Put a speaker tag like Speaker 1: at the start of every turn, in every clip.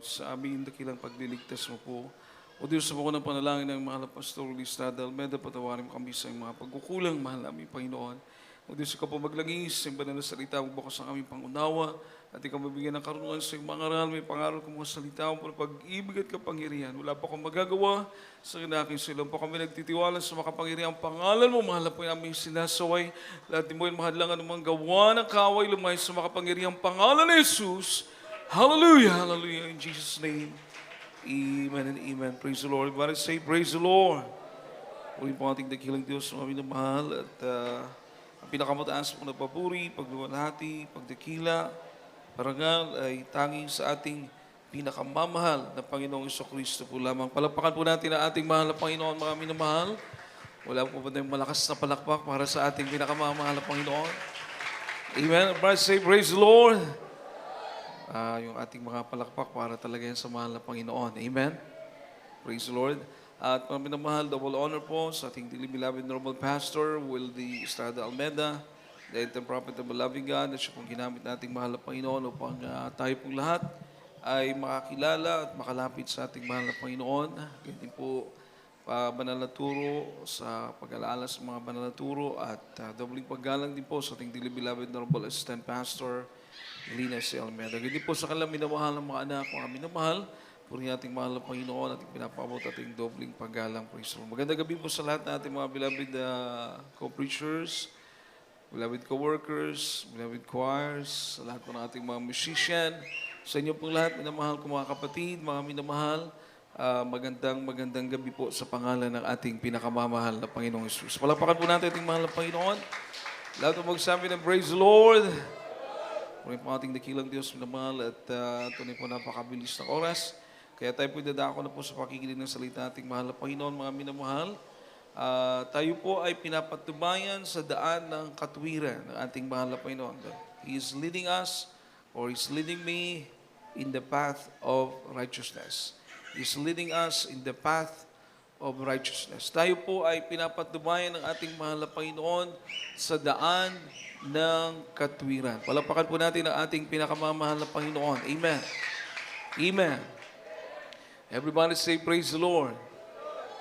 Speaker 1: sa aming dakilang pagliligtas mo po. O Diyos, sa mga ng panalangin ng mahal na Pastor Listrada Almeda, patawarin mo kami sa mga pagkukulang, mahal namin Panginoon. O Diyos, ikaw po maglangis sa banal na salita, magbukas ang aming pangunawa, at ikaw mabigyan ng karunungan sa iyong mga aral, may pangaral kong mga salita mo, pag-ibig at kapangyarihan. Wala pa akong magagawa sa aking silang pa kami nagtitiwala sa makapangyarihan pangalan mo, mahal na po yung aming sinasaway. Lahat din mo yung mahadlangan ng mga gawa ng kaway, lumay sa makapangyarihan pangalan ni Jesus. Hallelujah, hallelujah, in Jesus' name. Amen and amen. Praise the Lord. Everybody say, praise the Lord. Uli po ating dakilang Diyos, mga minamahal, at ang pinakamataas po na papuri, pagluwalhati, pagdakila, parangal ay tanging sa ating pinakamamahal na Panginoong Jesucristo po lamang. Palakpakan po natin ang ating mahal na Panginoon, mga minamahal. Wala po ba tayong malakas na palakpak para sa ating pinakamamahal na Panginoon? Amen. Everybody say, praise the Lord. Yung ating mga palakpak para talaga yan sa mahal na Panginoon. Amen? Praise the Lord. At mga minamahal, double honor po sa ating dearly beloved normal pastor, Wildy Estrada Almeda, the enter prophet of the loving God, at siya pong ginamit nating mahal na Panginoon upang tayo pong lahat ay makakilala at makalapit sa ating mahal na Panginoon. Ganyan din po banal na turo sa pag-alaala sa mga banal na turo at dobling paggalang din po sa ating dearly beloved normal assistant pastor, Lina C. Almeda. Hindi po sa kanilang minamahal ng mga anak, mga minamahal, puri ating mahal na Panginoon at pinapabot ating dobling paggalang. Magandang gabi po sa lahat ng ating mga beloved co-preachers, beloved co-workers, beloved choirs, sa lahat po ng ating mga musician, sa inyo pong lahat, minamahal ko mga kapatid, mga minamahal, magandang gabi po sa pangalan ng ating pinakamamahal na Panginoong Jesus. Palakpakan po natin ating mahal na Panginoon. Lahat po magsabi ng praise the Lord. Muli po ating dakilang Diyos, minamahal, at tunay po napakabilis ng oras. Kaya tayo po dadako na po sa pakikinig ng salita ating mahal na Panginoon, mga minamahal. Tayo po ay pinapatubayan sa daan ng katwiran ng ating mahal na Panginoon. He is leading us, or He's leading me in the path of righteousness. He is leading us in the path of righteousness. Tayo po ay pinapatubayan ng ating mahal na Panginoon sa daan ng katwiran. Palakpakan po natin ang ating pinakamamahal na Panginoon. Amen. Amen. Everybody say, praise the Lord.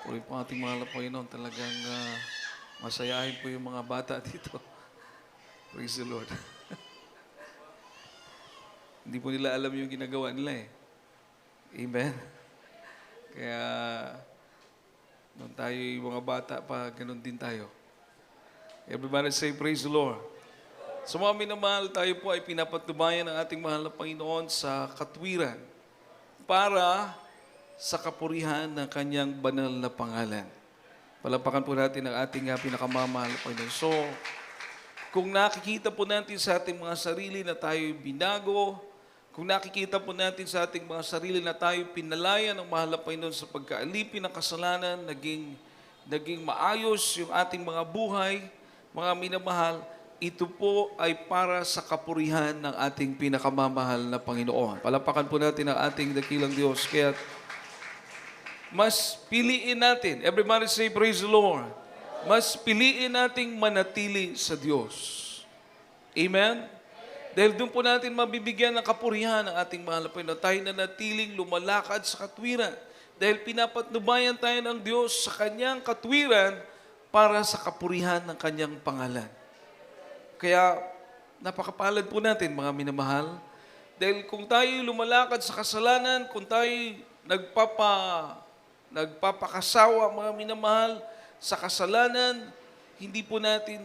Speaker 1: Puri po ating mahal na Panginoon. Talagang masayahin po yung mga bata dito. Praise the Lord. Hindi po nila alam yung ginagawa nila eh. Amen. Kaya, nung tayo yung mga bata pa, ganun din tayo. Everybody say, praise the Lord. So mga minamahal, tayo po ay pinapatubayan ng ating mahal na Panginoon sa katwiran para sa kapurihan ng kanyang banal na pangalan. Palapakan po natin ang ating pinakamamahal na Panginoon. So, kung nakikita po natin sa ating mga sarili na tayo binago, kung nakikita po natin sa ating mga sarili na tayo pinalaya ng mahal na Panginoon sa pagkaalipin ng kasalanan, naging maayos yung ating mga buhay, mga minamahal, ito po ay para sa kapurihan ng ating pinakamamahal na Panginoon. Palapakan po natin ang ating dakilang Diyos. Kaya mas piliin natin, everybody say praise the Lord, mas piliin nating manatili sa Diyos. Amen? Dahil doon po natin mabibigyan ng kapurihan ng ating mahal na Panginoon. Tayo na natiling lumalakad sa katwiran. Dahil pinapatnubayan tayo ng Diyos sa kanyang katwiran para sa kapurihan ng kanyang pangalan. Kaya napakapalad po natin, mga minamahal. Dahil kung tayo lumalakad sa kasalanan, kung tayo nagpapakasawa, mga minamahal, sa kasalanan, hindi po natin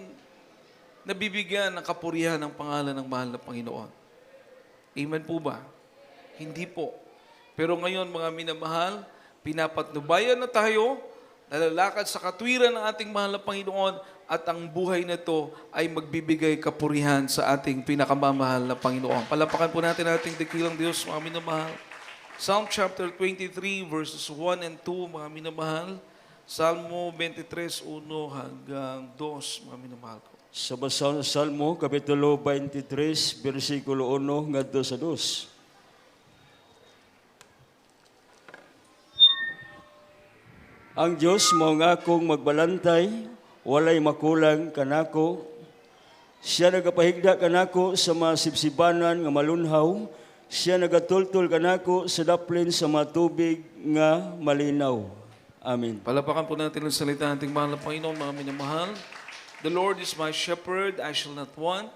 Speaker 1: nabibigyan ng kapurihan ng pangalan ng mahal na Panginoon. Amen po ba? Hindi po. Pero ngayon, mga minamahal, pinapatnubayan na tayo, nalalakad sa katwiran ng ating mahal na Panginoon, at ang buhay na ito ay magbibigay kapurihan sa ating pinakamamahal na Panginoon. Palapakan po natin ating dakilang Diyos, mga minamahal. Psalm chapter 23, verses 1 and 2, mga minamahal. Salmo 23, 1 hanggang 2, mga minamahal ko.
Speaker 2: Sa basa ng Salmo, Kapitulo 23, versikulo 1 ngadto sa 2. Ang Diyos mao nga akong magbalantay, walay makulang kanako. Siya nagapahigda kanako sa mga sipsibanan nga malunhaw, Siya nagatultol kanako sa daplin sa matubig nga malinaw. Amen.
Speaker 1: Palapakan po natin ang salita ng ating mahal na Panginoon, mga minamahal. The Lord is my shepherd, I shall not want.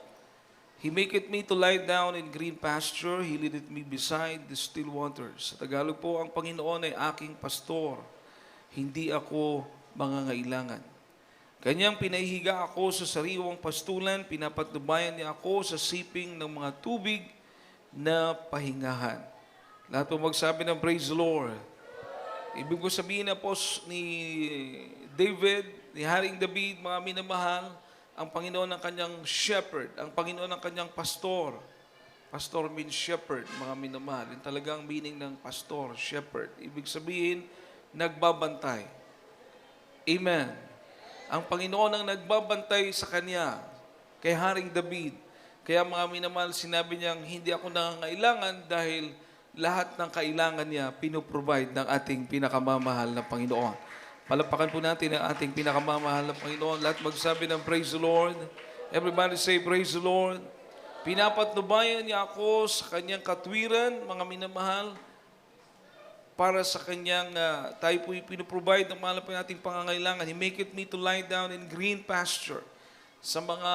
Speaker 1: He maketh me to lie down in green pasture. He leadeth me beside the still waters. Sa Tagalog po, ang Panginoon ay aking pastor. Hindi ako mangangailangan. Kanyang pinahihiga ako sa sariwang pastulan. Pinapatnubayan niya ako sa siping ng mga tubig na pahingahan. Lahat po magsabi ng praise the Lord. Ibig ko sabihin na po ni David, ni Haring David, mga minamahal, ang Panginoon ng kanyang shepherd, ang Panginoon ng kanyang pastor. Pastor means shepherd, mga minamahal. Yung talagang meaning ng pastor, shepherd. Ibig sabihin, nagbabantay. Amen. Ang Panginoon ang nagbabantay sa kanya, kay Haring David. Kaya mga minamahal, sinabi niyang, hindi ako nangangailangan dahil lahat ng kailangan niya, pinoprovide ng ating pinakamamahal na Panginoon. Palapakan po natin ang ating pinakamamahal na Panginoon. Lahat magsabi ng praise the Lord. Everybody say praise the Lord. Pinapatnubayan niya ako sa kanyang katwiran, mga minamahal, para sa kanyang, tayo po pinoprovide ng mahal po nating pangangailangan. He maketh me to lie down in green pasture, sa mga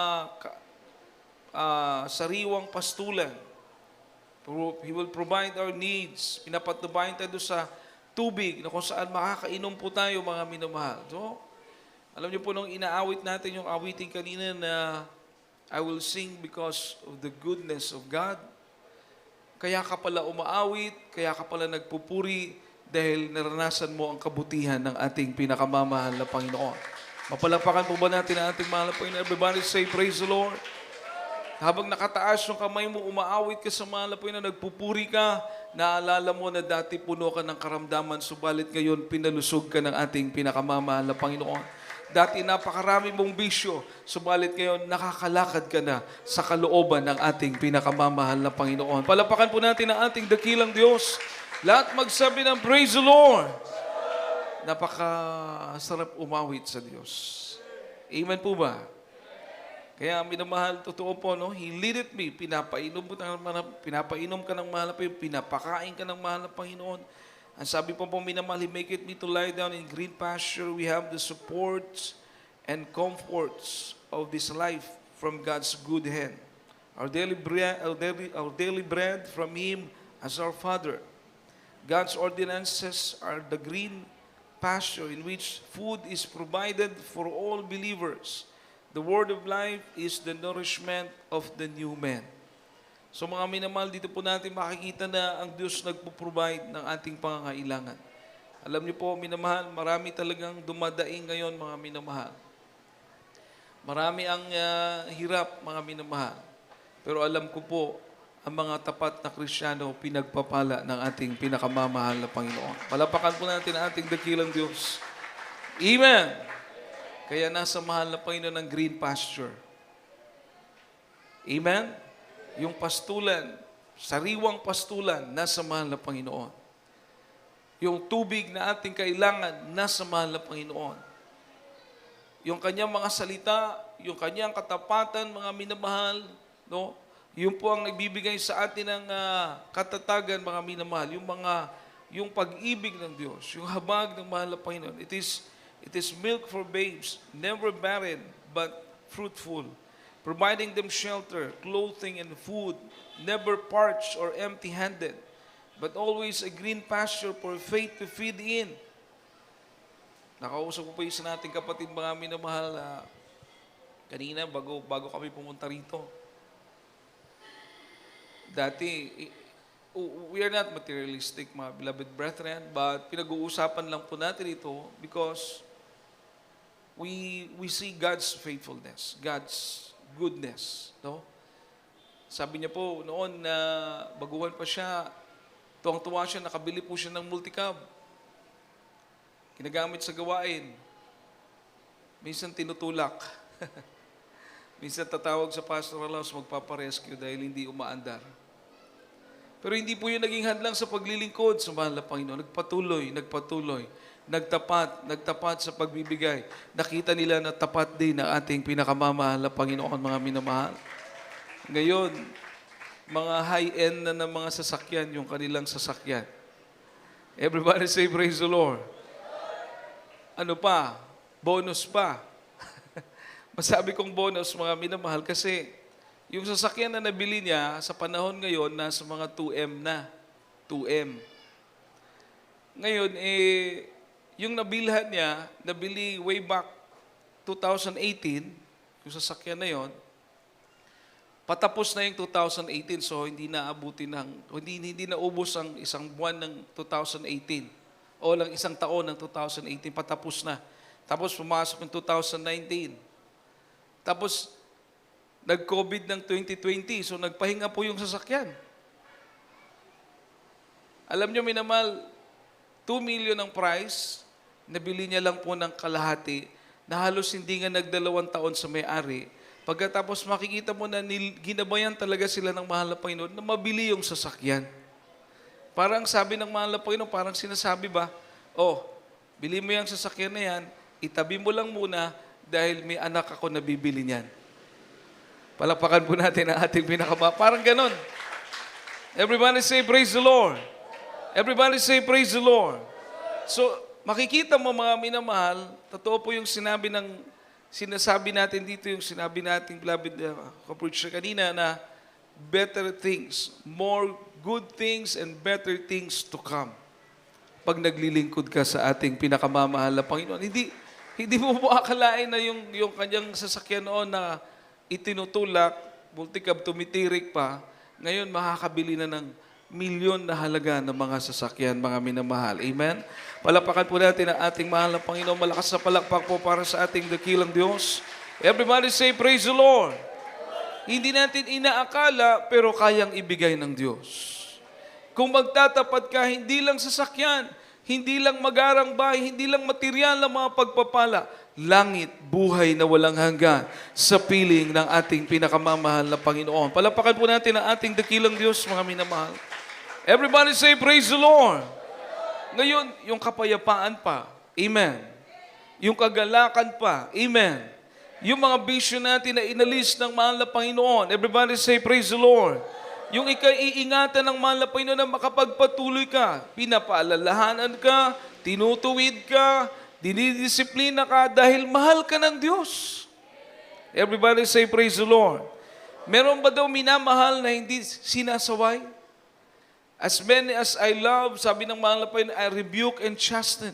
Speaker 1: sariwang pastulan. He will provide our needs. Pinapatnubayan tayo sa tubig na kung saan makakainom po tayo, mga minamahal. So, alam niyo po nung inaawit natin yung awiting kanina na I will sing because of the goodness of God. Kaya ka pala umaawit, kaya ka pala nagpupuri dahil naranasan mo ang kabutihan ng ating pinakamamahal na Panginoon. Mapalapakan po ba natin ang ating mahal na Panginoon? Everybody say praise the Lord. Habang nakataas yung kamay mo, umaawit ka sa mahal na Panginoon, nagpupuri ka, naalala mo na dati puno ka ng karamdaman, subalit ngayon pinalusog ka ng ating pinakamamahal na Panginoon. Dati napakarami mong bisyo, subalit ngayon nakakalakad ka na sa kalooban ng ating pinakamamahal na Panginoon. Palapakan po natin ang ating dakilang Diyos. Lahat magsabi ng praise the Lord. Napakasarap umawit sa Diyos. Amen po ba? Kaya minamahal, totoo po, no? He leadeth me. Pinapainom ka ng mahal na Panginoon. Pinapakain ka ng mahal na Panginoon. Ang sabi po minamahal, He maketh me to lie down in green pasture. We have the supports and comforts of this life from God's good hand. Our daily bread from Him as our Father. God's ordinances are the green pasture in which food is provided for all believers. The word of life is the nourishment of the new man. So mga minamahal, dito po natin makikita na ang Diyos nagpo-provide ng ating pangangailangan. Alam niyo po, minamahal, marami talagang dumadaing ngayon, mga minamahal. Marami ang hirap, mga minamahal. Pero alam ko po, ang mga tapat na Kristiyano, pinagpapala ng ating pinakamamahal na Panginoon. Palapakan po natin ang ating dakilang Diyos. Amen! Kaya nasa mahal na Panginoon ng green pasture. Amen? Yung pastulan, sariwang pastulan, nasa mahal na Panginoon. Yung tubig na ating kailangan, nasa mahal na Panginoon. Yung kanyang mga salita, yung kanyang katapatan, mga minamahal, no? Yun po ang nagbibigay sa atin ng katatagan, mga minamahal. Yung pag-ibig ng Diyos, yung habag ng mahal na Panginoon. It is milk for babes, never barren, but fruitful, providing them shelter, clothing, and food, never parched or empty-handed, but always a green pasture for faith to feed in. Nakausap ko pa isa nating kapatid, mga minamahal, kanina, bago kami pumunta rito. Dati, we are not materialistic, mga beloved brethren, but pinag-uusapan lang po natin ito because we see God's faithfulness, God's goodness. No? Sabi niya po, noon na baguhan pa siya, tuwang-tuwa siya, nakabili po siya ng multicab. Ginagamit sa gawain. Minsan tinutulak. Minsan tatawag sa pastoral house, magpaparescue dahil hindi umaandar. Pero hindi po yun naging hadlang sa paglilingkod sa mahal na Panginoon. Nagpatuloy. Nagtapat sa pagbibigay. Nakita nila na tapat din ang ating pinakamamahal na Panginoon, mga minamahal. Ngayon, mga high-end na ng mga sasakyan, yung kanilang sasakyan. Everybody say, praise the Lord. Ano pa? Bonus pa. Masabi kong bonus, mga minamahal, kasi yung sasakyan na nabili niya sa panahon ngayon, nasa mga 2M na. 2M. Ngayon, yung nabilhan niya, nabili way back 2018, yung sasakyan na yon, patapos na yung 2018, so hindi naubos ang isang buwan ng 2018 o lang isang taon ng 2018, patapos na. Tapos pumasok ng 2019. Tapos nag-COVID ng 2020, so nagpahinga po yung sasakyan. Alam nyo, minamahal, 2 million ang price, nabili niya lang po ng kalahati, na halos hindi nga nagdalawang taon sa may-ari. Pagkatapos makikita mo na ginabayan talaga sila ng mahal na Panginoon na mabili yung sasakyan. Parang sabi ng mahal na Panginoon, parang sinasabi ba, oh, bili mo yung sasakyan na yan, itabi mo lang muna dahil may anak ako na bibili niyan. Palakpakan po natin ang ating pinakaba. Parang ganon. Everybody say, praise the Lord. Everybody say, praise the Lord. So, makikita mo mga minamahal, totoo po yung sinasabi natin dito, yung sinabi natin, beloved ka-preacher kanina, na better things, more good things and better things to come. Pag naglilingkod ka sa ating pinakamamahal na Panginoon, hindi mo po akalain na yung kanyang sasakyan noon na itinutulak, multikab tumitirik pa, ngayon makakabili na ng milyon na halaga ng mga sasakyan, mga minamahal. Amen? Palapakan po natin ang ating mahal na Panginoon. Malakas na palakpak po para sa ating dakilang Diyos. Everybody say, praise the Lord. Hindi natin inaakala, pero kayang ibigay ng Diyos. Kung magtatapat ka, hindi lang sasakyan, hindi lang magarang bahay, hindi lang material ng mga pagpapala, langit, buhay na walang hanggan sa piling ng ating pinakamamahal na Panginoon. Palapakan po natin ang ating dakilang Diyos, mga minamahal. Everybody say, praise the Lord. Ngayon, yung kapayapaan pa. Amen. Yung kagalakan pa. Amen. Yung mga vision natin na inalis ng mahal na Panginoon. Everybody say, praise the Lord. Yung ikaiingatan ng mahal na Panginoon na makapagpatuloy ka. Pinapaalalahanan ka, tinutuwid ka, dinidisiplina ka dahil mahal ka ng Diyos. Everybody say, praise the Lord. Meron ba daw minamahal na hindi sinasaway? As many as I love, sabi ng mahal na Panginoon, I rebuke and chasten.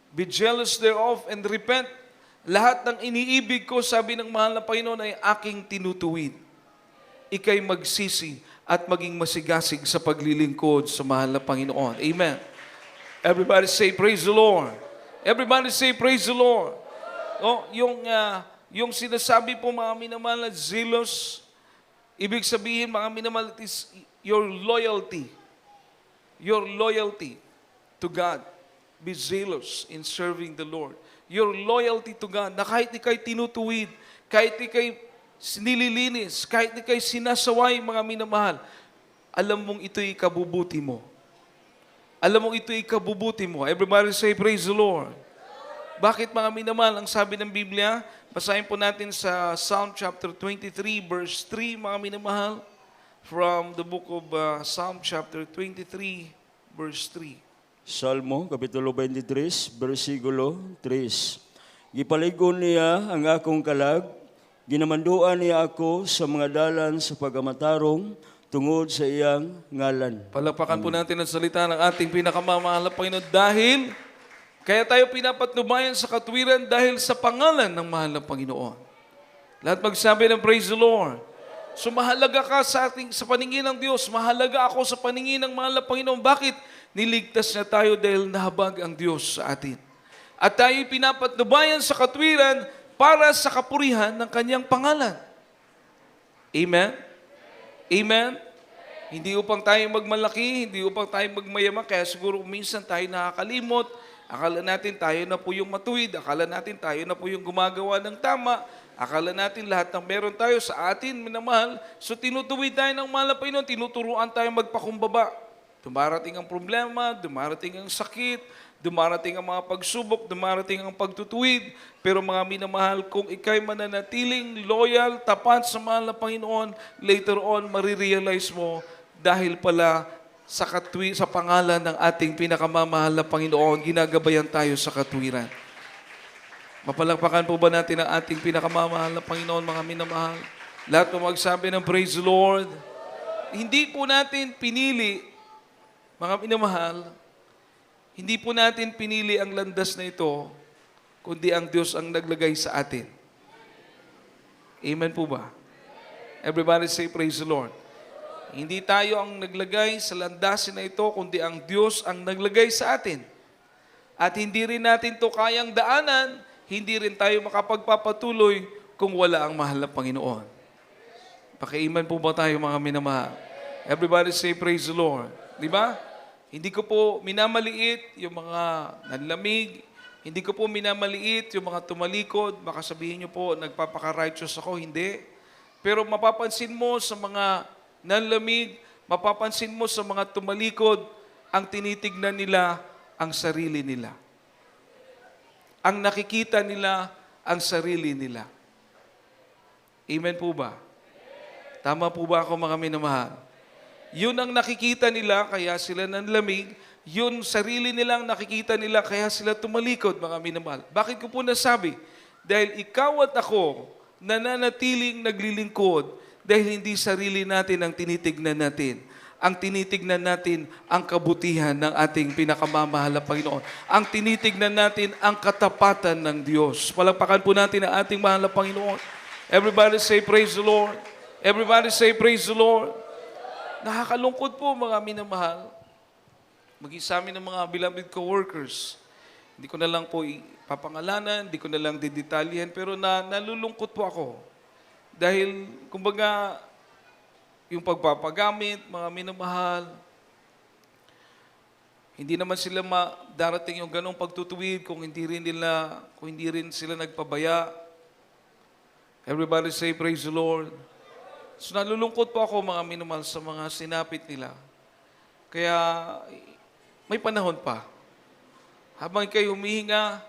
Speaker 1: Be jealous thereof and repent. Lahat ng iniibig ko, sabi ng mahal na Panginoon, ay aking tinutuwid. Ika'y magsisi at maging masigasig sa paglilingkod sa mahal na Panginoon. Amen. Everybody say, praise the Lord. Everybody say, praise the Lord. Oh, yung sinasabi po mga minamahal na zealous, ibig sabihin mga minamahal, it is your loyalty to God. Be zealous in serving the Lord. Your loyalty to God, na kahit ika'y tinutuwid, kahit ika'y nililinis, kahit ika'y sinasaway, mga minamahal, alam mong ito'y kabubuti mo. Alam mong ito'y kabubuti mo. Everybody say, praise the Lord. Bakit mga minamahal, ang sabi ng Biblia, basahin po natin sa Psalm chapter 23, verse 3, mga minamahal, from the book of Psalm chapter 23, verse 3.
Speaker 2: Salmo, Kapitulo 23, versikulo 3. Gipaligon niya ang akong kalag, ginamanduan niya ako sa mga dalan sa pagamatarong tungod sa iyang ngalan.
Speaker 1: Palakpakan po natin ang salita ng ating pinakamamahal na Panginoon dahil kaya tayo pinapatnubayan sa katwiran dahil sa pangalan ng mahal na Panginoon. Lahat magsabi ng praise the Lord. So mahalaga ka sa paningin ng Diyos. Mahalaga ako sa paningin ng mahal na Panginoon. Bakit? Niligtas niya tayo dahil nahabag ang Diyos sa atin. At tayo pinapatnubayan sa katwiran para sa kapurihan ng kanyang pangalan. Amen? Amen? Hindi upang tayo magmalaki, hindi upang tayo magmayaman. Kaya siguro minsan tayo nakakalimot. Akala natin tayo na po yung matuwid. Akala natin tayo na po yung gumagawa ng tama. Akala natin lahat ng meron tayo sa atin, minamahal. So tinutuwid tayo ng mahal na Panginoon, tinuturuan tayo magpakumbaba. Dumarating ang problema, dumarating ang sakit, Dumarating ang mga pagsubok, dumarating ang pagtutuwid. Pero mga minamahal, kung ikay mananatiling loyal, tapat sa mahal na Panginoon, later on, marirealize mo, dahil pala sa pangalan ng ating pinakamamahal na Panginoon, ginagabayan tayo sa katwiran. Mapalakpakan po ba natin ang ating pinakamamahal na Panginoon, mga minamahal? Lahat po magsabi ng praise the Lord. Hindi po natin pinili, mga minamahal, hindi po natin pinili ang landas na ito, kundi ang Diyos ang naglagay sa atin. Amen po ba? Everybody say praise the Lord. Hindi tayo ang naglagay sa landasin na ito, kundi ang Diyos ang naglagay sa atin. At hindi rin natin to kayang daanan, hindi rin tayo makapagpapatuloy kung wala ang mahal na Panginoon. Paki-amen po ba tayo, mga minamahal? Everybody say praise the Lord. Di ba? Hindi ko po minamaliit yung mga nanlamig. Hindi ko po minamaliit yung mga tumalikod. Baka sabihin nyo po, nagpapaka-righteous ako. Hindi. Pero mapapansin mo sa mga nanlamig, mapapansin mo sa mga tumalikod, ang tinitignan nila ang sarili nila. Ang nakikita nila ang sarili nila. Amen po ba? Tama po ba ako, mga minamahal? Yun ang nakikita nila, kaya sila nanlamig. Yun, sarili nilang nakikita nila, kaya sila tumalikod, mga minamahal. Bakit ko po nasabi? Dahil ikaw at ako, nananatiling naglilingkod, dahil hindi sarili natin ang tinitignan natin. Ang tinitignan natin ang kabutihan ng ating pinakamamahal na Panginoon. Ang tinitignan natin ang katapatan ng Diyos. Palakpakan po natin ang ating mahal na Panginoon. Everybody say praise the Lord. Everybody say praise the Lord. Nakakalungkot po, mga minamahal. Maging sa amin ng mga beloved co-workers. Hindi ko na lang po ipapangalanan, hindi ko na lang didetalyan, pero nalulungkot po ako. Dahil, kumbaga, yung pagpapagamit, mga minamahal, hindi naman sila darating yung ganong pagtutuwid kung hindi rin sila nagpabaya. Everybody say praise the Lord. So nalulungkot po ako, mga minamahal, sa mga sinapit nila. Kaya may panahon pa. Habang ikay humihinga,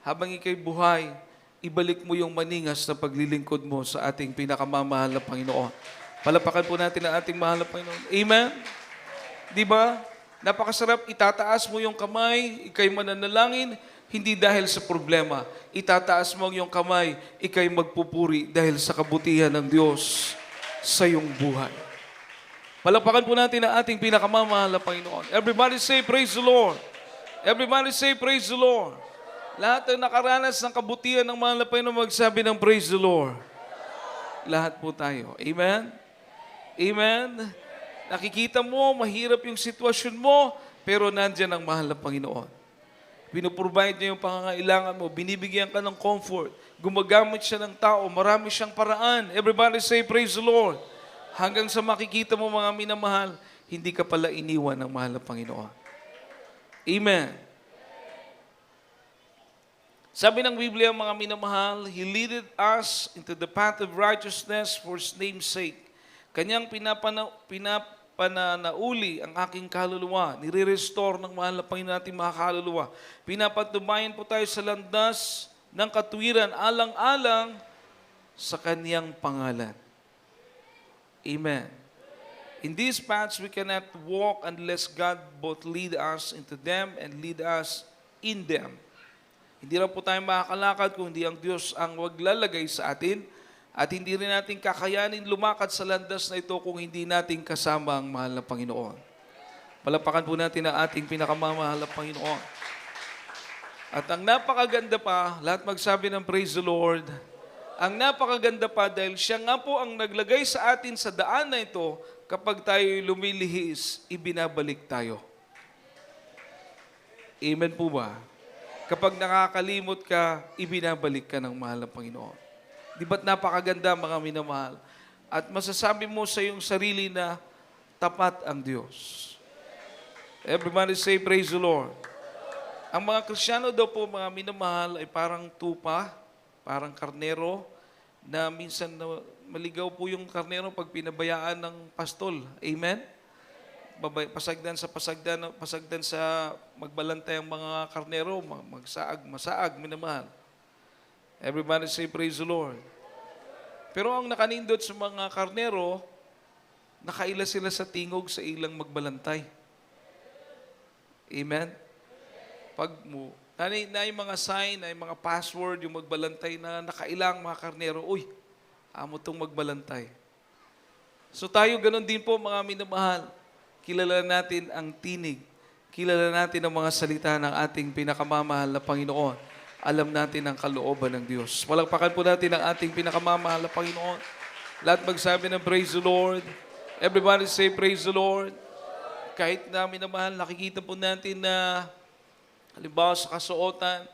Speaker 1: habang ikay buhay, ibalik mo yung maningas na paglilingkod mo sa ating pinakamamahal na Panginoon. Palapakan po natin ang ating mahal na Panginoon. Amen? Di ba? Napakasarap, itataas mo yung kamay, ikay mananalangin, hindi dahil sa problema. Itataas mo yung kamay, ikay magpupuri dahil sa kabutihan ng Diyos sa iyong buhay. Palapakan po natin ang ating pinakamamahal na Panginoon. Everybody say praise the Lord. Everybody say praise the Lord. Lahat ang nakaranas ng kabutihan ng mahal na Panginoon magsabi ng praise the Lord. Lahat po tayo. Amen? Amen? Nakikita mo, mahirap yung sitwasyon mo, pero nandyan ang mahal na Panginoon. Pinuprovide niya yung pangangailangan mo, binibigyan ka ng comfort, gumagamit siya ng tao, marami siyang paraan. Everybody say praise the Lord. Hanggang sa makikita mo, mga minamahal, hindi ka pala iniwan ng mahal na Panginoon. Amen. Sabi ng Biblia, mga minamahal, He leadeth us into the path of righteousness for His name's sake. Kanyang pinapananauli ang aking kaluluwa. Nire-restore ng mahal na Panginoon natin mga kaluluwa. Pinapatubayan po tayo sa landas ng katwiran, alang-alang sa Kanyang pangalan. Amen. In these paths, we cannot walk unless God both lead us into them and lead us in them. Hindi lang po tayo makakalakad kung hindi ang Diyos ang waglalagay sa atin at hindi rin natin kakayanin lumakad sa landas na ito kung hindi natin kasama ang mahal na Panginoon. Palapakan po natin ang ating pinakamamahal na Panginoon. At ang napakaganda pa, lahat magsabi ng praise the Lord, ang napakaganda pa dahil siya nga po ang naglagay sa atin sa daan na ito, kapag tayo lumilihis, ibinabalik tayo. Amen po ba? Kapag nakakalimot ka, ibinabalik ka ng mahal ng Panginoon. Di ba't napakaganda, mga minamahal? At masasabi mo sa iyong sarili na tapat ang Diyos. Everybody say, praise the Lord. Ang mga Kristiyano daw po, mga minamahal, ay parang tupa, parang karnero, na minsan maligaw po yung karnero pag pinabayaan ng pastol. Amen? pasagdan sa magbalantay ang mga karnero, masaag, minamahal. Everybody say praise the Lord. Pero ang nakanindot sa mga karnero, nakaila sila sa tingog sa ilang magbalantay. Amen? Pag mo, na yung mga sign, na yung mga password, yung magbalantay na nakailang mga karnero, uy, amo tong magbalantay. So tayo ganun din po mga minamahal. Kilala natin ang tinig. Kilala natin ang mga salita ng ating pinakamamahal na Panginoon. Alam natin ang kalooban ng Diyos. Palakpakan po natin ang ating pinakamamahal na Panginoon. Lahat magsabi ng praise the Lord. Everybody say praise the Lord. Kahit na minamahal, nakikita po natin na halimbawa sa kasuotan,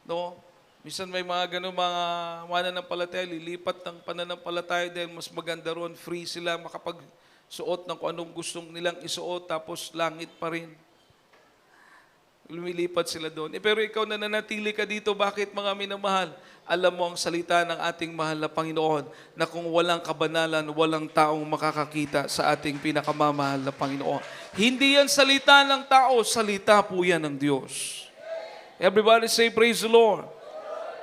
Speaker 1: no? Minsan may mga ganun mga mananampalataya, lilipat ng pananampalataya dahil mas maganda roon, free sila makapagsuot ng kung anong gustong nilang isuot, tapos langit pa rin. Lumilipat sila doon. Pero ikaw na nanatili ka dito, bakit mga minamahal? Alam mo ang salita ng ating mahal na Panginoon na kung walang kabanalan, walang taong makakakita sa ating pinakamamahal na Panginoon. Hindi yan salita ng tao, salita po yan ng Diyos. Everybody say praise the Lord.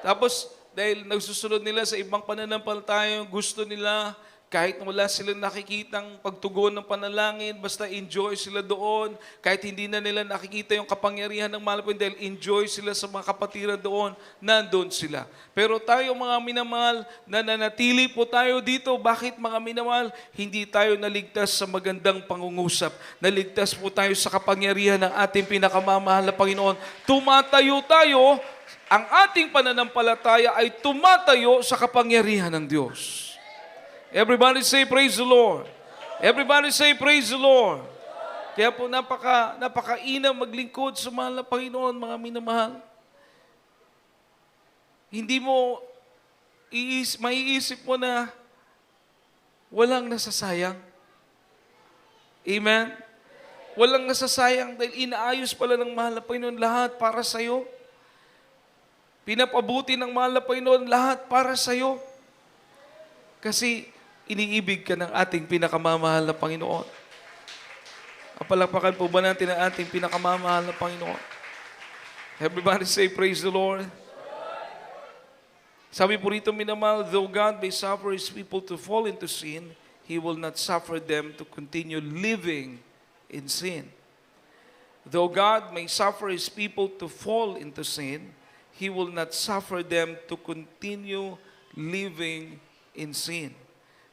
Speaker 1: Tapos, dahil nagsusunod nila sa ibang pananampalataya, gusto nila, kahit wala silang nakikitang pagtugon ng panalangin, basta enjoy sila doon. Kahit hindi na nila nakikita yung kapangyarihan ng mahal po, dahil enjoy sila sa mga kapatiran doon, nandun sila. Pero tayo mga minamahal, na nanatili po tayo dito. Bakit mga minamahal? Hindi tayo naligtas sa magandang pangungusap. Naligtas po tayo sa kapangyarihan ng ating pinakamamahal na Panginoon. Tumatayo tayo, ang ating pananampalataya ay tumatayo sa kapangyarihan ng Diyos. Everybody say praise the Lord. Everybody say praise the Lord. Kaya po napakainam maglingkod sa mahal na Panginoon, mga minamahal. Hindi mo maiisip mo na walang nasasayang. Amen? Walang nasasayang dahil inaayos pala ng mahal na Panginoon lahat para sa'yo. Pinapabuti ng mahal na Panginoon lahat para sa'yo. Kasi iniibig ka ng ating pinakamamahal na Panginoon. Apalakpakan po ba natin ang ating pinakamamahal na Panginoon? Everybody say, praise the Lord. Sabi po rito, minamahal, though God may suffer His people to fall into sin, He will not suffer them to continue living in sin. Though God may suffer His people to fall into sin, He will not suffer them to continue living in sin.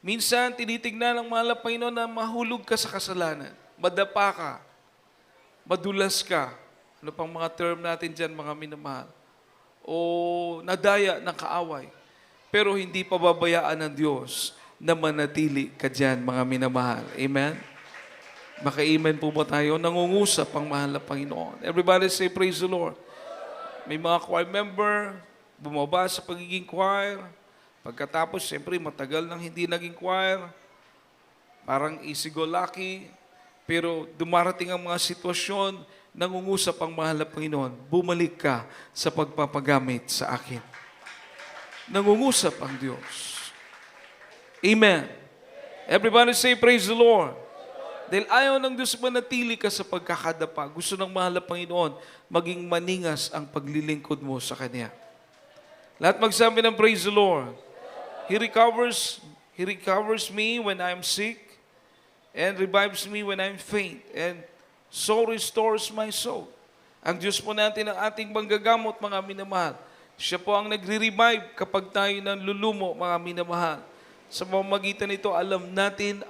Speaker 1: Minsan, tinitignan ng mahal na Panginoon na mahulog ka sa kasalanan. Madapa ka. Madulas ka. Ano pang mga term natin dyan, mga minamahal? O nadaya ng kaaway. Pero hindi pababayaan ng Diyos na manatili ka dyan, mga minamahal. Amen? Maka-amen po ba tayo? Nangungusap ang mahal na Panginoon. Everybody say, praise the Lord. May mga choir member, bumaba sa pagiging choir. Pagkatapos, siyempre, matagal nang hindi naging choir. Parang easy-go-lucky. Pero dumarating ang mga sitwasyon, nangungusap ang mahal na Panginoon, bumalik ka sa pagpapagamit sa akin. Nangungusap ang Diyos. Amen. Everybody say, praise the Lord. Dahil ayaw ng Diyos manatili ka sa pagkakadapa. Gusto ng mahal na Panginoon, maging maningas ang paglilingkod mo sa Kanya. Lahat magsabi ng praise the Lord. He recovers me when I'm sick and revives me when I'm faint and so restores my soul. Ang Diyos po natin ang ating manggagamot, mga minamahal. Siya po ang nagre-revive kapag tayo nanlulumo, mga minamahal. Sa pamamagitan nito, alam natin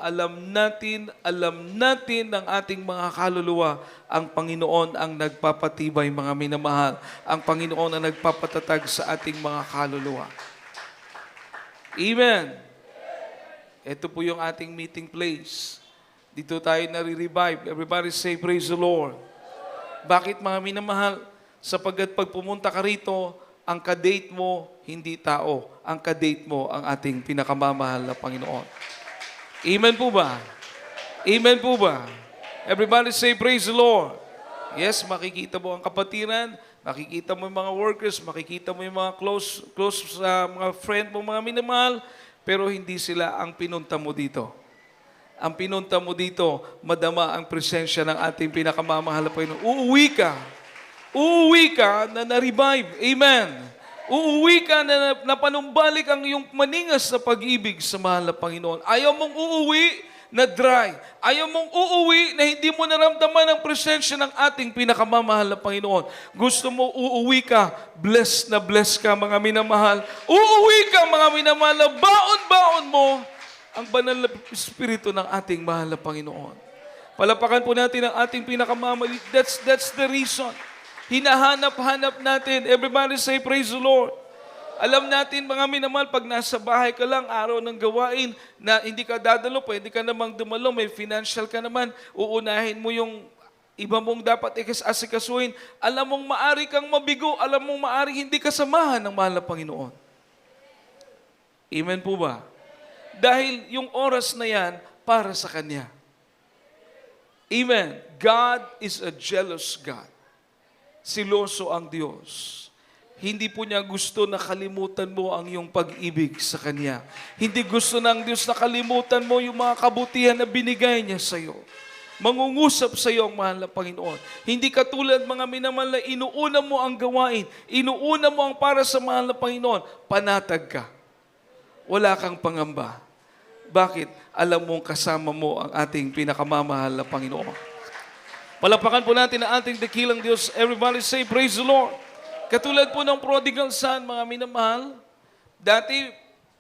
Speaker 1: ng ating mga kaluluwa, ang Panginoon ang nagpapatibay, mga minamahal. Ang Panginoon ang nagpapatatag sa ating mga kaluluwa. Amen. Ito po yung ating meeting place. Dito tayo nare-revive. Everybody say, praise the Lord. Bakit, mga minamahal? Sapagkat pag pumunta ka rito, ang kadate mo, hindi tao. Ang kadate mo, ang ating pinakamamahal na Panginoon. Amen po ba? Amen po ba? Everybody say, praise the Lord. Yes, makikita mo ang kapatiran, makikita mo yung mga workers, makikita mo yung mga close sa mga friend mo, mga minamahal, pero hindi sila ang pinunta mo dito. ang pinunta mo dito, madama ang presensya ng ating pinakamamahal na Panginoon. Uuwi ka. Uuwi ka na na-revive. Amen. Uuwi ka na panumbalik ang iyong maningas na pag-ibig sa mahal na Panginoon. Ayaw mong uuwi na dry. Ayaw mong uuwi na hindi mo naramdaman ang presensya ng ating pinakamamahal na Panginoon. Gusto mo uuwi ka, blessed na blessed ka mga minamahal. Uuwi ka mga minamahal na baon-baon mo ang banal na Espiritu ng ating mahal na Panginoon. Palapakan po natin ang ating pinakamamahal. That's the reason. Hinahanap-hanap natin. Everybody say, praise the Lord. Alam natin mga minamahal, pag nasa bahay ka lang, araw ng gawain, na hindi ka dadalo, pwede ka namang dumalo, may financial ka naman, uunahin mo yung iba mong dapat asikasuhin. Alam mong maari kang mabigo, alam mong maari hindi ka samahan ng mahal na Panginoon. Amen po ba? Dahil yung oras na yan, para sa Kanya. Amen. God is a jealous God. Siloso ang Diyos. Hindi po niya gusto na kalimutan mo ang iyong pag-ibig sa Kanya. Hindi gusto ng Diyos na kalimutan mo yung mga kabutihan na binigay niya sa iyo. Mangungusap sa iyo ang mahal na Panginoon. Hindi katulad mga minamahal na inuuna mo ang gawain, inuuna mo ang para sa mahal na Panginoon, panatag ka. Wala kang pangamba. Bakit? Alam mong kasama mo ang ating pinakamamahal na Panginoon. Palapakan po natin ang ating dakilang Diyos. Everybody say, praise the Lord. Katulad po ng prodigal son, mga minamahal, dati,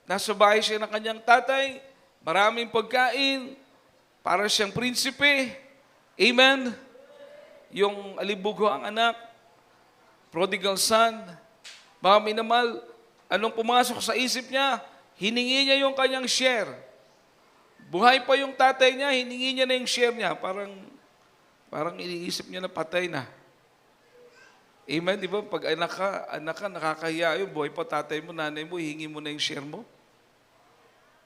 Speaker 1: nasa bahay siya ng kanyang tatay, maraming pagkain, para siyang prinsipe. Amen? Yung alibugo ang anak, prodigal son, mga minamahal, anong pumasok sa isip niya? Hiningi niya yung kanyang share. Buhay pa yung tatay niya, hiningi niya na yung share niya. Parang iniisip niya na patay na. Amen, di ba? Pag anak ka, nakakahiya yun. Buhay pa tatay mo, nanay mo, hihingi mo na yung share mo.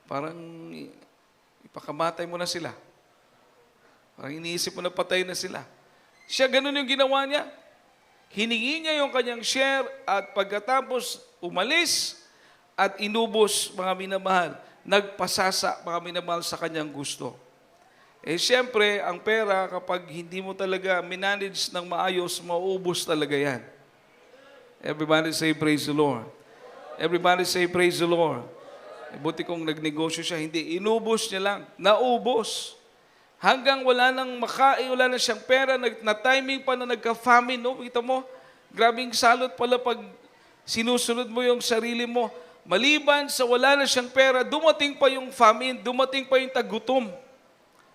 Speaker 1: Parang ipakamatay mo na sila. Parang iniisip mo na patay na sila. Siya, ganun yung ginawa niya. Hiningi niya yung kanyang share at pagkatapos umalis at inubos, mga minamahal, nagpasasa, mga minamahal, sa kanyang gusto. Siyempre, ang pera, kapag hindi mo talaga minanage ng maayos, mauubos talaga yan. Everybody say, praise the Lord. Everybody say, praise the Lord. Buti kung nagnegosyo siya, hindi. Inubos niya lang. Naubos. Hanggang wala nang makain, wala na siyang pera, na-timing pa na nagka-famine, no? Kita mo, grabing salot pala pag sinusunod mo yung sarili mo. Maliban sa wala na siyang pera, dumating pa yung famine, dumating pa yung tagutom.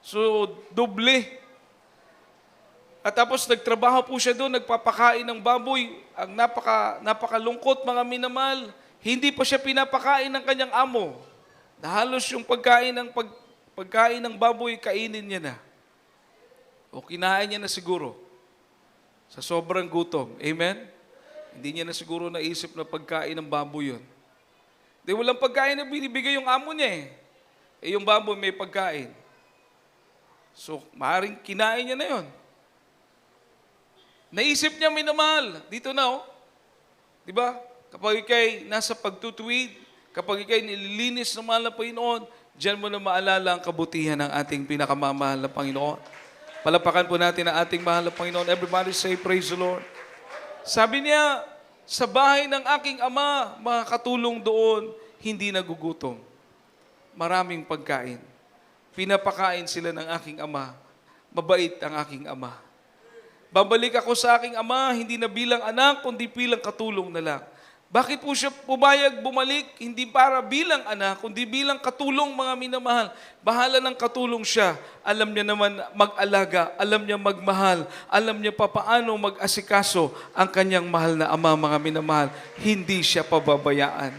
Speaker 1: So, doble. At tapos nagtrabaho po siya doon, nagpapakain ng baboy. Ang napakalungkot, mga minamahal. Hindi pa siya pinapakain ng kanyang amo. Halos yung pagkain ng baboy, kainin niya na. O kinain niya na siguro. Sa sobrang gutom. Amen? Hindi niya na siguro naisip na pagkain ng baboy yun. Di walang pagkain na binibigay yung amo niya eh. Yung baboy may pagkain. So, maaaring kinain niya na yun. Naisip niya, minamahal, dito na oh. Di ba? Kapag ikay nasa pagtutuwid, kapag ikay nililinis ng mahal na Panginoon, diyan mo na maalala ang kabutihan ng ating pinakamamahal na Panginoon. Palapakan po natin ang ating mahal na Panginoon. Everybody say, praise the Lord. Sabi niya, sa bahay ng aking ama, mga katulong doon, hindi nagugutom. Maraming pagkain. Pinapakain sila ng aking ama. Mabait ang aking ama. Babalik ako sa aking ama, hindi na bilang anak, kundi bilang katulong na lang. Bakit po siya pumayag bumalik? Hindi para bilang anak, kundi bilang katulong, mga minamahal. Bahala ng katulong siya. Alam niya naman mag-alaga, alam niya magmahal, alam niya papaano mag-asikaso ang kanyang mahal na ama, mga minamahal. Hindi siya pababayaan.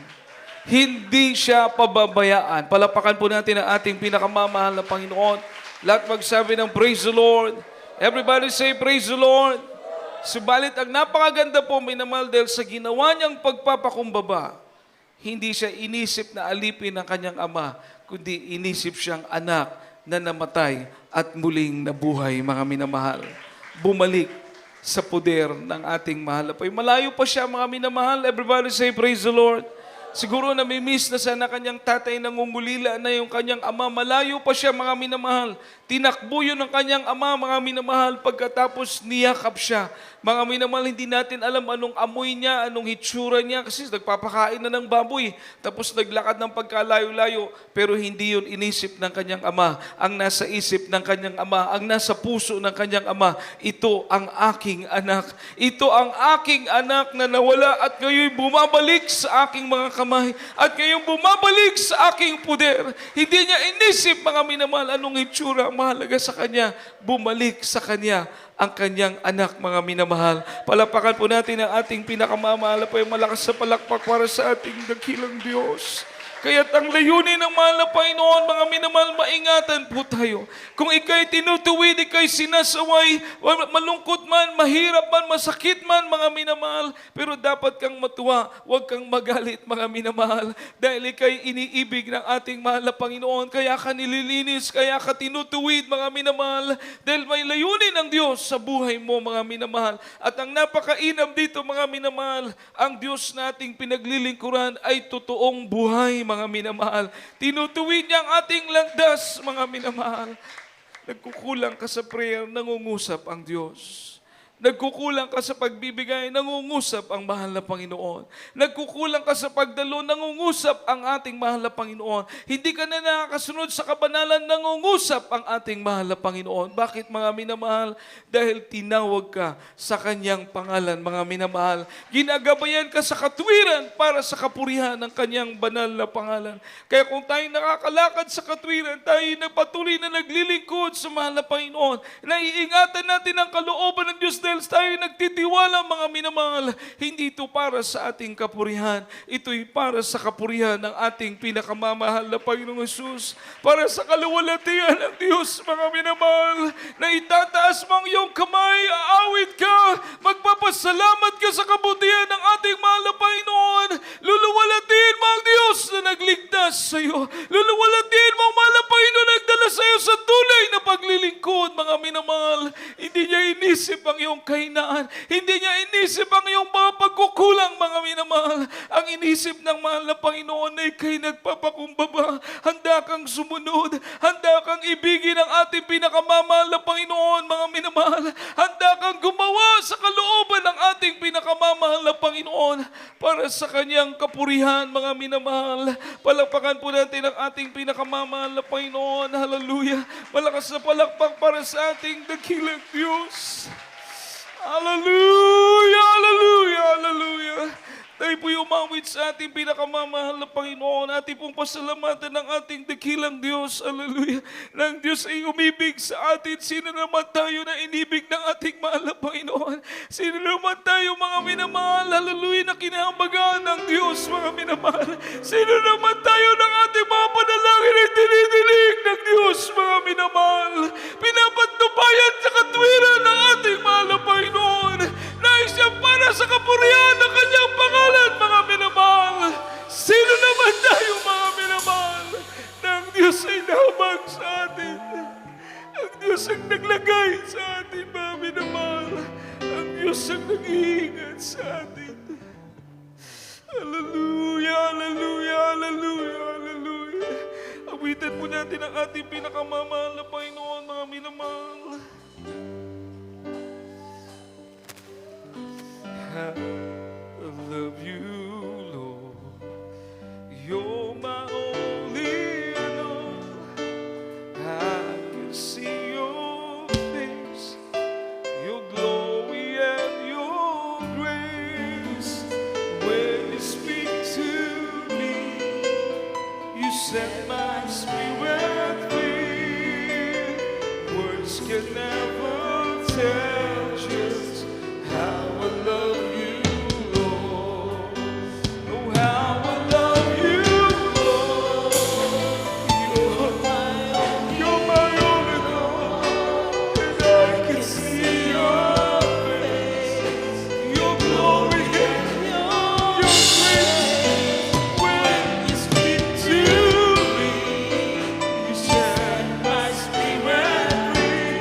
Speaker 1: Hindi siya pababayaan. Palapakan po natin ang ating pinakamamahal na Panginoon. Lahat magsabi ng praise the Lord. Everybody say praise the Lord. Subalit ang napakaganda po, minamahal, dahil sa ginawa niyang pagpapakumbaba, hindi siya inisip na alipin ng kanyang ama, kundi inisip siyang anak na namatay at muling nabuhay, mga minamahal. Bumalik sa poder ng ating mahal. Malayo pa siya, mga minamahal. Everybody say praise the Lord. Siguro namimiss na sana kanyang tatay, nangungulila na yung kanyang ama. Malayo pa siya, mga minamahal. Tinakbo yun ng kanyang ama, mga minamahal, pagkatapos niyakap siya. Mga minamahal, hindi natin alam anong amoy niya, anong hitsura niya, kasi nagpapakain na ng baboy. Tapos naglakad ng pagkalayo-layo, pero hindi yun inisip ng kanyang ama. Ang nasa isip ng kanyang ama, ang nasa puso ng kanyang ama, ito ang aking anak. Ito ang aking anak na nawala at ngayon bumabalik sa aking mga kamay. At ngayon bumabalik sa aking puder. Hindi niya inisip, mga minamahal, anong hitsura ang mahalaga sa kanya. Bumalik sa kanya ang kanyang anak, mga minamahal. Palapakan po natin ang ating pinakamamahal po, yung malakas sa palakpak para sa ating dakilang Diyos. Kaya't ang layunin ng mahal na Panginoon, mga minamahal, maingatan po tayo. Kung ikay tinutuwid, ikay sinasaway, malungkot man, mahirap man, masakit man, mga minamahal, pero dapat kang matuwa, huwag kang magalit, mga minamahal, dahil ikay iniibig ng ating mahal na Panginoon, kaya ka nililinis, kaya ka tinutuwid, mga minamahal, dahil may layunin ng Diyos sa buhay mo, mga minamahal. At ang napakainam dito, mga minamahal, ang Diyos nating pinaglilingkuran ay totoong buhay, mga minamahal. Tinutuwid niya ang ating landas, mga minamahal. Nagkukulang ka sa prayer, nangungusap ang Diyos. Nagkukulang ka sa pagbibigay, nangungusap ang mahal na Panginoon. Nagkukulang ka sa pagdalo, nangungusap ang ating mahal na Panginoon. Hindi ka na nakakasunod sa kabanalan, nangungusap ang ating mahal na Panginoon. Bakit, mga minamahal? Dahil tinawag ka sa kanyang pangalan, mga minamahal. Ginagabayan ka sa katwiran para sa kapurihan ng kanyang banal na pangalan. Kaya kung tayo nakakalakad sa katwiran, tayo nagpatuloy na naglilingkod sa mahal na Panginoon. Naiingatan natin ang kalooban ng Diyos dahil tayo nagtitiwala, mga minamahal. Hindi ito para sa ating kapurihan. Ito'y para sa kapurihan ng ating pinakamamahal na Panginoong Hesus. Para sa kaluwalhatian ng Diyos, mga minamahal, na itataas mo ang iyong kamay, aawit ka, magpapasalamat ka sa kabutihan ng ating mahal na Panginoon. Luluwalhatiin mo ang Diyos na nagligtas sa iyo. Luluwalhatiin mo ang mahal na Panginoon na nagdala sa iyo sa tunay na paglilingkod, mga minamahal. Hindi niya inisip ang iyong kahinaan. Hindi niya inisip ang iyong mga pagkukulang, mga minamahal. Ang inisip ng mahal na Panginoon ay kay nagpapakumbaba. Handa kang sumunod. Handa kang ibigin ang ating pinakamamahal na Panginoon, mga minamahal. Handa kang gumawa sa kalooban ng ating pinakamamahal na Panginoon para sa kanyang kapurihan, mga minamahal. Palakpakan po natin ang ating pinakamamahal na Panginoon. Hallelujah. Malakas na palakpak para sa ating dakilang Diyos. Hallelujah, hallelujah, hallelujah. Tayo po'y umawit sa ating pinakamamahal na Panginoon. Ating pong pasalamatan ng ating dakilang Diyos. Hallelujah. Nang Diyos ay umibig sa atin, sino naman tayo na inibig ng ating mahal na Panginoon? Sino naman tayo, mga minamahal? Hallelujah, na kinahambagan ng Diyos, mga minamahal. Sino naman tayo ng ating mga panalangin ay dinidilig ng Diyos, mga minamahal? Pinapatubayan sa katwiran ng ating mahal na Panginoon. Nais siya para sa kapurihan ng kanyang pangalan, mga minamahal. Sino naman tayo, mga minamahal, na ang Diyos ay nahabag sa atin? Ang Diyos ang naglagay sa atin, mga minamahal. Ang Diyos ang nag-iingat sa atin. Hallelujah, hallelujah, hallelujah, hallelujah. Awitan po natin ang ating pinakamamahal na Panginoon, mga minamahal. I love you, Lord. You're my only and all. I can see your face, your glory and your grace. When you speak to me, you set my spirit free. Words can never tell just how I love you, Lord. Oh, how I love you, Lord. You're my only Lord. And I can see your face, your glory and your grace. When you speak to me, you set my spirit free.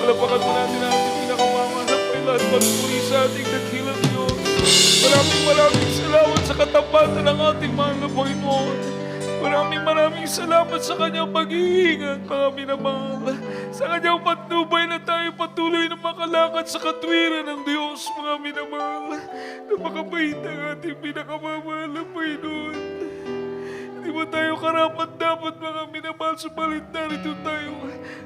Speaker 1: Palapakan po natin ang ating pinakamamahal na Panginoon. Pagpuri sa ating dakilang Diyos. Maraming salamat sa katapatan ng ating mahal na Panginoon. Maraming salamat sa kanyang pag-iingat, mga minamahal. Sa kanyang patnubay na tayo patuloy na makalakad sa katwiran ng Diyos, mga minamahal. Napakabait ang ating pinakamamahal na Panginoon. Hindi mo tayo karapat-dapat, mga minamahal, subalit narito tayo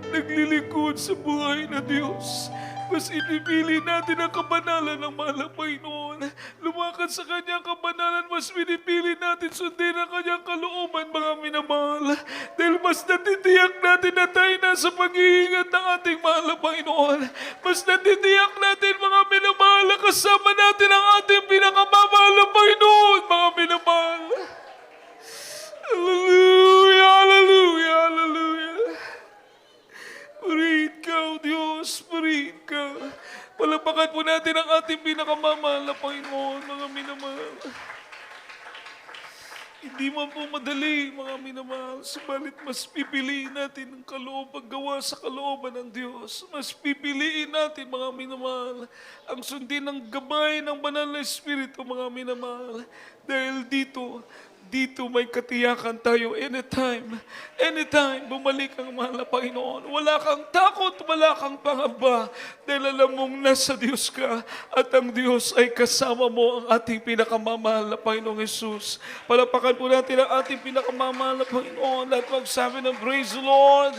Speaker 1: naglilingkod sa buhay na Diyos. Mas inipili natin ang kabanalan ng mahal na Panginoon. Lumakad sa kanyang kabanalan, mas pinipili natin sundin ang kanyang kalooban, mga minamahal. Dahil mas natitiyak natin na tayo nasa pag-iingat ng ating mahal na Panginoon. Mas natitiyak natin, mga minamahal, na kasama natin ang ating pinakamamahal na Panginoon, mga minamahal. Hallelujah, hallelujah, hallelujah. Purihin ka, O Diyos, purihin ka. Palapakan po natin ang ating pinakamamahal na Panginoon, mga minamahal. Hindi man po madali, mga minamahal, subalit mas pipiliin natin ang paggawa sa kalooban ng Diyos. Mas pipiliin natin, mga minamahal, ang sundin ng gabay ng banal na Espiritu, mga minamahal. Dahil dito may katiyakan tayo anytime bumalik ang mahal na Panginoon. Wala kang takot, wala kang pangamba, dahil alam mong nasa Diyos ka at ang Diyos ay kasama mo, ang ating pinakamamahal na Panginoong Jesus. Palapakan po natin ang ating pinakamamahal na Panginoon at magsabi ng praise the Lord.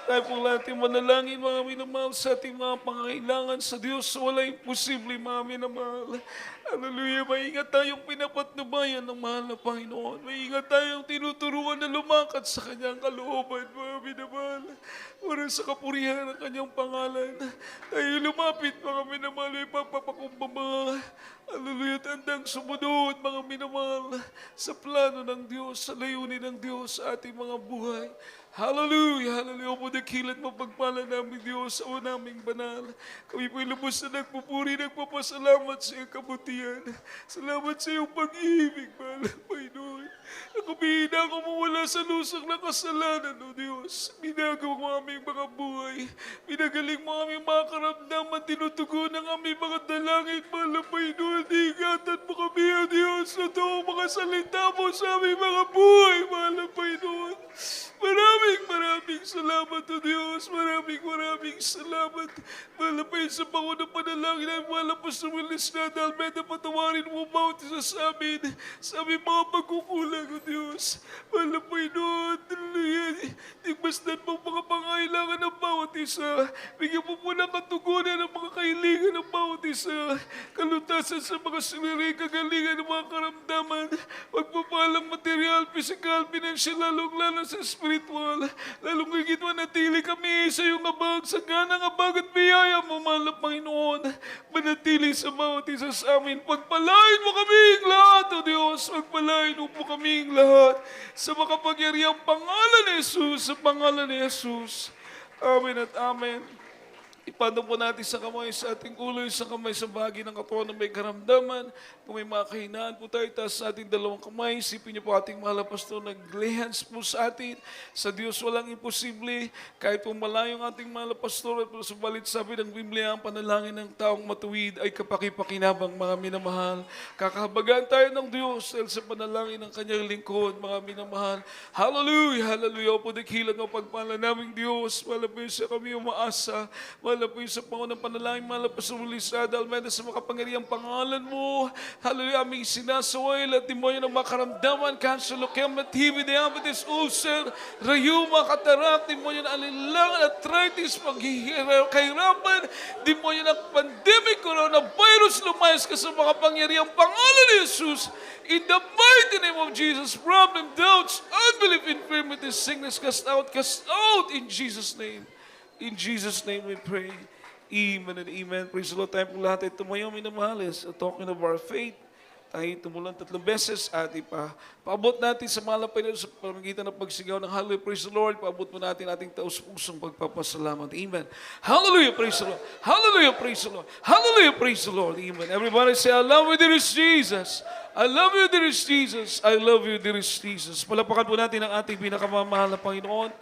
Speaker 1: Tayo po natin manalangin, mga minamahal, sa ating mga pangailangan sa Diyos. Wala imposible, mga minamahal. Hallelujah. Maingat tayong pinapatnubayan ng mahal na Panginoon. Maingat tayong tinuturuan na lumakad sa kanyang kalooban, mga minamahal. Para sa kapurihan ng kanyang pangalan. Tayo lumapit, mga minamahal, ay papapakumbaba. Hallelujah. Tandang sumunod, mga minamahal, sa plano ng Diyos, sa layunin ng Diyos sa ating mga buhay. Hallelujah, hallelujah. Po dakilat mapagpala namin Diyos sa naming banal. Kami po'y lubos na nagpupuri, nagpapasalamat sa iyong kabutihan. Salamat sa iyong pag-ibig, mahal na Panginoon. Ako bihina ko mawala sa lusang na kasalanan, O Diyos. Binagaw mo aming mga buhay. Binagaling mo aming mga karamdaman. Tinutugon ang aming mga dalangin, mahal na Panginoon. Ingatan mo kami, O Diyos. Totoo mga salita mo sa aming mga buhay, mahal na Panginoon. Maraming salamat, O Diyos. Maraming salamat. Mahal na Panginoon, sa pangunang panalangin ay mahal na Pastor Willis na Almeida, patawarin mo bawat isa sa amin, sa aming mga pagkukulang, O Diyos. Mahal na Panginoon, tigmasdan mo mga pangailangan ng bawat isa. Bigyan mo po ng katugunan ng mga kahilingan ng bawat isa. Kalutasan sa mga siliring kagalingan ng mga karamdaman. Pagpapalang material, physical, financial, lalong-lalo sa spiritual. Lalong higit manatili kami sa iyong abag, sa ganang abag at biyaya mo, mahal na Panginoon. Manatili sa bawat isa sa amin. Pagpalain mo kaming lahat, O Diyos. Pagpalain mo po kaming lahat. Sa makapagyarihang pangalan ni Jesus, sa pangalan ni Jesus. Amen at amen. Ipano po natin sa kamay sa ating ulo, sa kamay sa bahagi ng katawan na may karamdaman. Kung may mga kahinaan po tayo, taas sa ating dalawang kamay. Isipin niyo po ating mahal na pastor, nag-lay hands po sa atin. Sa Diyos walang imposible. Kahit po malayo ang ating mahal na pastor, at subalit sabi ng Biblia, ang panalangin ng taong matuwid ay kapakipakinabang, mga minamahal. Kakahabagan tayo ng Diyos dahil sa panalangin ng kanyang lingkod, mga minamahal. Hallelujah, hallelujah. Po dakilan ng pagpala naming Diyos. Wala po sa kami umaasa. Wala po sa pangunang panalangin, mahal na Pastor Willis Almeida, sa makapangyarihang pangalan mo. Hallelujah, aming sinasaway, lahat demonyo ng makaramdaman, cancer, leukemia, TB, diabetes, ulcer, rayuma, katarak, demonyo ng alilangan, arthritis, paghihirapan, demonyo ng pandemic, coronavirus, lumayas ka sa makapangyarihang pangalan ni Jesus. In the mighty name of Jesus, problem, doubts, unbelief, infirmity, sickness, cast out in Jesus' name. In Jesus' name we pray. Amen and amen. Praise the Lord. Tayo po lahat ay tumayo, minamahalis. Talking of our faith. Tayo tumulan 3 beses at paabot natin sa mahal na Panginoon sa pamagitan ng pagsigaw ng Hallelujah. Praise the Lord. Paabot mo natin ating taus-pusong pagpapasalamat. Amen. Hallelujah. Praise the Lord. Hallelujah. Praise the Lord. Hallelujah. Praise the Lord. Amen. Everybody say, I love you, dearest Jesus. I love you, dearest Jesus. I love you, dearest Jesus. Palapakan po natin ang ating pinakamamahal na Panginoon.